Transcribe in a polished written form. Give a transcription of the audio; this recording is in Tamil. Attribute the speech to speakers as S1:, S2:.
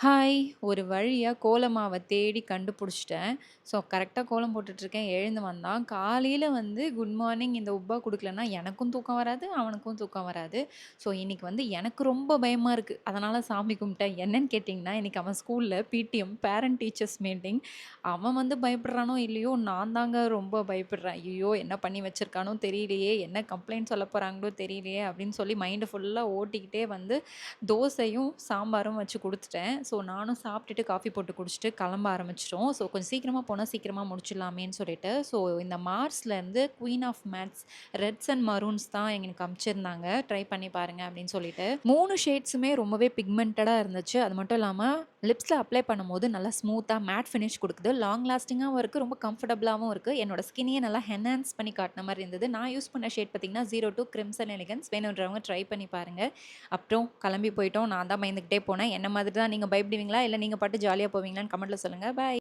S1: ஹாய்! ஒரு வழியா கோலமாவ தேடி கண்டுபிடிச்சுட்டேன். ஸோ கரெக்ட்டா கோலம் போட்டுட்ருக்கேன். எழுந்து வந்தான். காலையில வந்து குட் மார்னிங் இந்த உப்பா குடுக்கலன்னா, எனக்கும் தூக்கம் வராது, அவனுக்கும் தூக்கம் வராது. ஸோ இன்னைக்கு வந்து எனக்கு ரொம்ப பயமா இருக்கு. அதனால சாமி கும்பிட்டேன். என்னன்னு கேட்டிங்கன்னா, இன்னைக்கு அவன் ஸ்கூல்ல பிடிஎம் பேரண்ட் டீச்சர்ஸ் மீட்டிங். அவன் வந்து பயப்படுறானோ இல்லையோ, நான் தாங்க ரொம்ப பயப்படுறேன். ஐயய்யோ! என்ன பண்ணி வச்சிருக்கானோ தெரியலையே! என்ன கம்ப்ளைண்ட் சொல்ல போறாங்களோ தெரியலையே! அப்படின்னு சொல்லி மைண்டு ஃபுல்லா ஓட்டிக்கிட்டே வந்து தோசையும், சாம்பாரும் வச்சு குடுத்துட்டேன். ஸோ நானும் சாப்பிட்டுட்டு காஃபி போட்டு குடிச்சுட்டு கிளம்ப ஆரம்பிச்சுட்டோம். ஸோ கொஞ்சம் சீக்கிரமா போனா சீக்கிரமா முடிச்சிடலாமேன்னு சொல்லிட்டு. ஸோ இந்த மார்ஸ்லேருந்து queen of mats reds and maroons தான் எங்களுக்கு அனுப்பிச்சிருந்தாங்க. ட்ரை பண்ணி பாருங்க அப்படின்னு சொல்லிட்டு. 3 ஷேட்ஸுமே ரொம்பவே பிக்மெண்டடா இருந்துச்சு. அது மட்டும் இல்லாம லிப்ஸ்ல அப்ளை பண்ணும்போது நல்லா ஸ்மூத்தா மேட் ஃபினிஷ் குடுக்குது. லாங் லாஸ்டிங்காவும் இருக்கு. ரொம்ப கம்ஃபர்டபுளாவும் இருக்கு. என்னோட ஸ்கின்னையே நல்லா ஹென்ஹான்ஸ் பண்ணி காட்டுன மாரி இருந்தது. நான் யூஸ் பண்ண ஷேட் பார்த்தீங்கன்னா 02 கிரிம்சன் எலிகன்ஸ். வேணுன்றவங்க ட்ரை பண்ணி பாருங்க. அப்புறம் கிளம்பி போயிட்டோம். நான் தான் பயந்துக்கிட்டே போனேன். என்ன மாதிரி தான் நீங்க பயப்படுவீங்களா? இல்ல நீங்க பாட்டு ஜாலியா போவீங்களான்னு கமெண்ட்ல சொல்லுங்க. பாய்.